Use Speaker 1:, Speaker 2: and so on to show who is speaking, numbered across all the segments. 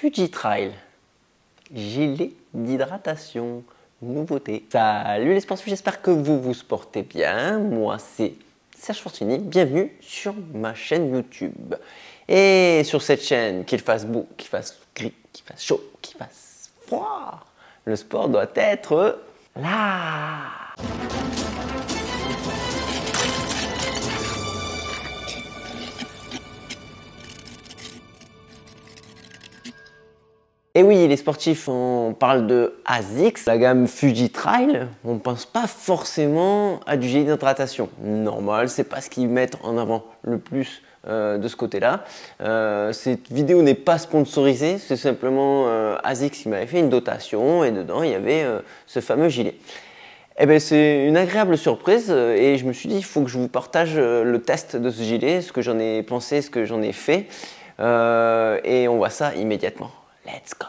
Speaker 1: Fujitrail, gilet d'hydratation, nouveauté. Salut les sportifs, j'espère que vous vous portez bien. Moi c'est Serge Fortuny, bienvenue sur ma chaîne YouTube. Et sur cette chaîne, qu'il fasse beau, qu'il fasse gris, qu'il fasse chaud, qu'il fasse froid, le sport doit être là. Et oui, les sportifs, on parle de ASICS, la gamme Fujitrail. On ne pense pas forcément à du gilet d'hydratation. Normal, c'est pas ce qu'ils mettent en avant le plus de ce côté-là. Cette vidéo n'est pas sponsorisée, c'est simplement ASICS qui m'avait fait une dotation et dedans il y avait ce fameux gilet. Eh bien, c'est une agréable surprise et je me suis dit il faut que je vous partage le test de ce gilet, ce que j'en ai pensé, ce que j'en ai fait et on voit ça immédiatement. Let's go!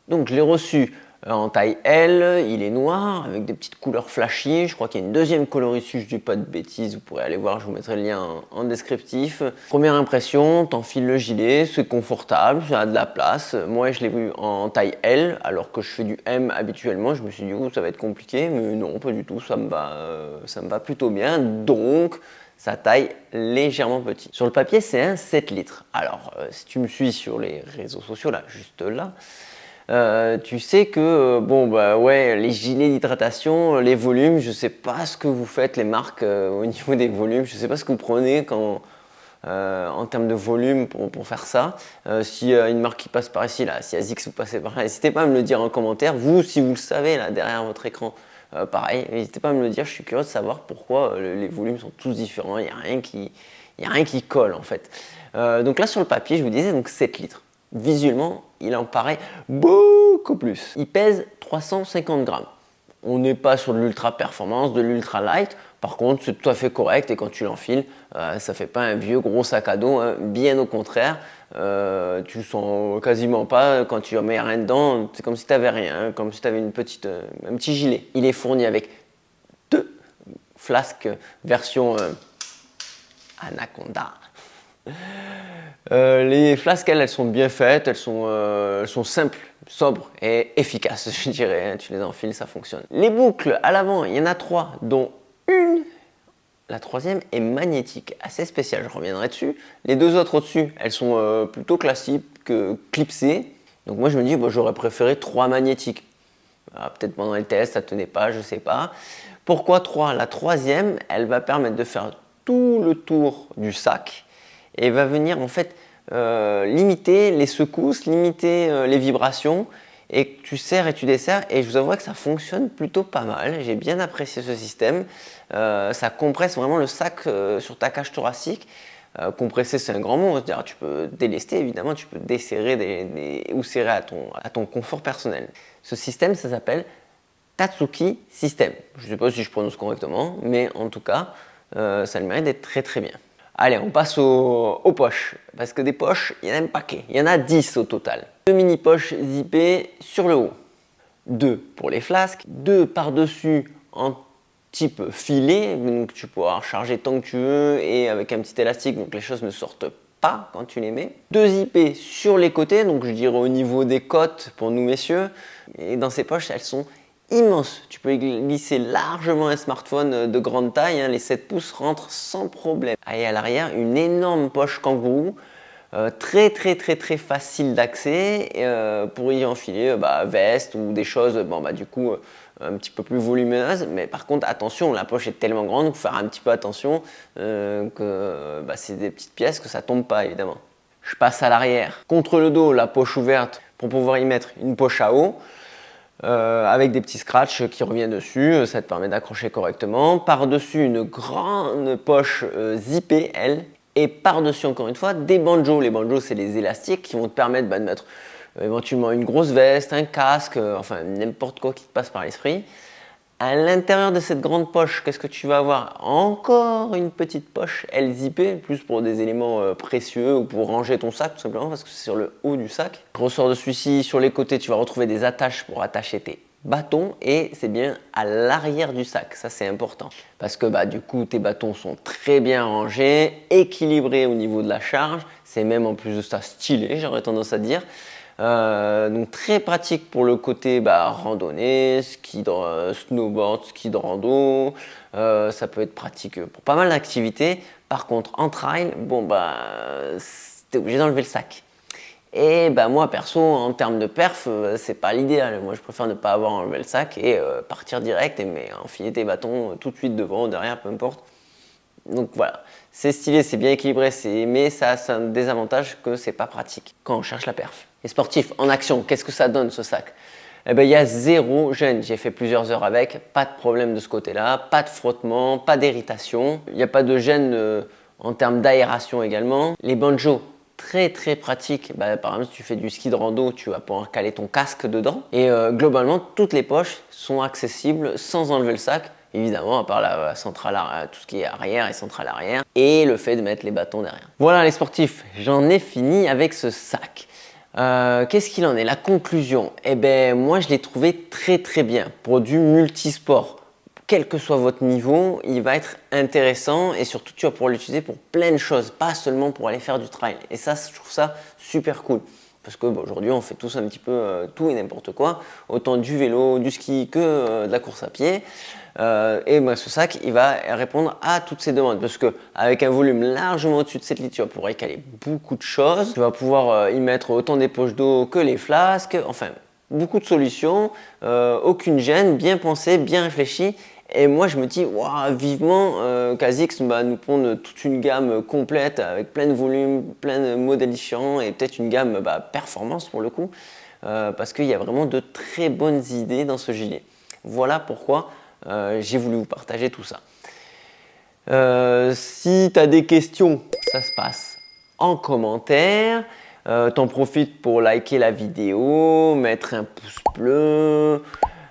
Speaker 1: Donc je l'ai reçu en taille L, il est noir avec des petites couleurs flashy, je crois qu'il y a une deuxième coloris dessus, je dis pas de bêtises, vous pourrez aller voir, je vous mettrai le lien en descriptif. Première impression, t'enfiles le gilet, c'est confortable, ça a de la place. Moi je l'ai vu en taille L alors que je fais du M habituellement, je me suis dit ça va être compliqué, mais non pas du tout, ça me va plutôt bien, donc sa taille légèrement petit. Sur le papier, c'est un 7 litres. Alors, si tu me suis sur les réseaux sociaux, là, juste là, tu sais que, bon, bah ouais, les gilets d'hydratation, les volumes, je sais pas ce que vous faites, les marques, au niveau des volumes, je sais pas ce que vous prenez en termes de volume pour faire ça. S'il y a une marque qui passe par ici, là, si ASICS vous passez par là, n'hésitez pas à me le dire en commentaire. Vous, si vous le savez, là, derrière votre écran, pareil, n'hésitez pas à me le dire, je suis curieux de savoir pourquoi les volumes sont tous différents, il n'y a rien qui colle en fait. Donc là sur le papier, je vous disais donc 7 litres. Visuellement, il en paraît beaucoup plus. Il pèse 350 grammes. On n'est pas sur de l'ultra performance, de l'ultra light. Par contre, c'est tout à fait correct et quand tu l'enfiles, ça fait pas un vieux gros sac à dos, hein. Bien au contraire. Tu le sens quasiment pas quand tu mets rien dedans, c'est comme si tu n'avais rien, hein, comme si tu avais un petit gilet. Il est fourni avec 2 flasques version Anaconda. Les flasques, elles sont bien faites, elles sont simples, sobres et efficaces, je dirais. Hein, tu les enfiles, ça fonctionne. Les boucles à l'avant, il y en a 3, dont une. La troisième est magnétique, assez spéciale, je reviendrai dessus. Les 2 autres au-dessus, elles sont plutôt classiques, clipsées. Donc moi je me dis, bon, j'aurais préféré 3 magnétiques. Peut-être pendant les tests, ça ne tenait pas, je ne sais pas. Pourquoi 3? La troisième, elle va permettre de faire tout le tour du sac et va venir en fait limiter les secousses, limiter les vibrations. Et tu serres et tu desserres et je vous avoue que ça fonctionne plutôt pas mal. J'ai bien apprécié ce système. Ça compresse vraiment le sac sur ta cage thoracique. Compresser, c'est un grand mot. C'est-à-dire, tu peux délester, évidemment, tu peux desserrer ou serrer à ton confort personnel. Ce système, ça s'appelle Tatsuki System. Je ne sais pas si je prononce correctement, mais en tout cas, ça a le mérite d'être très très bien. Allez, on passe aux poches, parce que des poches, il y en a un paquet. Il y en a 10 au total. 2 mini poches zippées sur le haut. 2 pour les flasques, 2 par-dessus en type filet, donc tu pourras recharger tant que tu veux et avec un petit élastique, donc les choses ne sortent pas quand tu les mets. 2 zippés sur les côtés, donc je dirais au niveau des côtes pour nous messieurs. Et dans ces poches, elles sont immense. Tu peux y glisser largement un smartphone de grande taille, hein, les 7 pouces rentrent sans problème. Et à l'arrière, une énorme poche kangourou, très facile d'accès pour y enfiler veste ou des choses du coup un petit peu plus volumineuses. Mais par contre, attention, la poche est tellement grande qu'il faut faire un petit peu attention que c'est des petites pièces que ça tombe pas évidemment. Je passe à l'arrière. Contre le dos, la poche ouverte pour pouvoir y mettre une poche à eau. Avec des petits scratchs qui reviennent dessus, ça te permet d'accrocher correctement. Par-dessus, une grande poche zippée, elle. Et par-dessus, encore une fois, des banjos. Les banjos, c'est les élastiques qui vont te permettre de mettre éventuellement une grosse veste, un casque, enfin n'importe quoi qui te passe par l'esprit. À l'intérieur de cette grande poche, qu'est-ce que tu vas avoir? Encore une petite poche, elle zippée, plus pour des éléments précieux ou pour ranger ton sac tout simplement parce que c'est sur le haut du sac. Ressort de celui-ci, sur les côtés, tu vas retrouver des attaches pour attacher tes bâtons et c'est bien à l'arrière du sac. Ça, c'est important parce que du coup, tes bâtons sont très bien rangés, équilibrés au niveau de la charge. C'est même en plus de ça stylé, j'aurais tendance à dire. Donc très pratique pour le côté randonnée, snowboard, ski de rando. Ça peut être pratique pour pas mal d'activités. Par contre, en trail, t'es obligé d'enlever le sac. Et moi perso, en termes de perf, c'est pas l'idéal. Moi je préfère ne pas avoir enlevé le sac et partir direct mais enfiler tes bâtons tout de suite devant ou derrière, peu importe. Donc voilà, c'est stylé, c'est bien équilibré, mais ça a un désavantage que c'est pas pratique quand on cherche la perf. Les sportifs en action, qu'est-ce que ça donne ce sac? Il y a zéro gêne. J'ai fait plusieurs heures avec, pas de problème de ce côté-là, pas de frottement, pas d'irritation. Il n'y a pas de gêne en termes d'aération également. Les banjos, très très pratique. Par exemple, si tu fais du ski de rando, tu vas pouvoir caler ton casque dedans. Et globalement, toutes les poches sont accessibles sans enlever le sac. Évidemment, à part la centrale, tout ce qui est arrière et centrale arrière. Et le fait de mettre les bâtons derrière. Voilà les sportifs, j'en ai fini avec ce sac. Qu'est-ce qu'il en est? La conclusion, moi je l'ai trouvé très très bien pour du multisport. Quel que soit votre niveau, il va être intéressant et surtout tu vas pouvoir l'utiliser pour plein de choses, pas seulement pour aller faire du trail. Et ça, je trouve ça super cool. Parce que aujourd'hui, on fait tous un petit peu tout et n'importe quoi, autant du vélo, du ski que de la course à pied. Ce sac, il va répondre à toutes ces demandes parce qu'avec un volume largement au-dessus de 7 litres, tu vas pouvoir y caler beaucoup de choses. Tu vas pouvoir y mettre autant des poches d'eau que les flasques, enfin beaucoup de solutions, aucune gêne, bien pensé, bien réfléchi. Et moi, je me dis, vivement qu'ASICS nous pondent toute une gamme complète avec plein de volumes, plein de modèles différents et peut-être une gamme performance pour le coup, parce qu'il y a vraiment de très bonnes idées dans ce gilet. Voilà pourquoi j'ai voulu vous partager tout ça. Si tu as des questions, ça se passe en commentaire. T'en profites pour liker la vidéo, mettre un pouce bleu,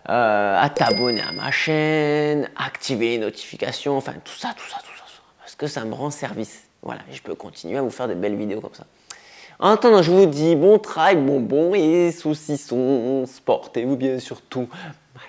Speaker 1: à t'abonner à ma chaîne, activer les notifications, enfin tout ça, parce que ça me rend service. Voilà, je peux continuer à vous faire des belles vidéos comme ça. En attendant, je vous dis bon trail, bonbons et saucissons, portez-vous bien surtout, ma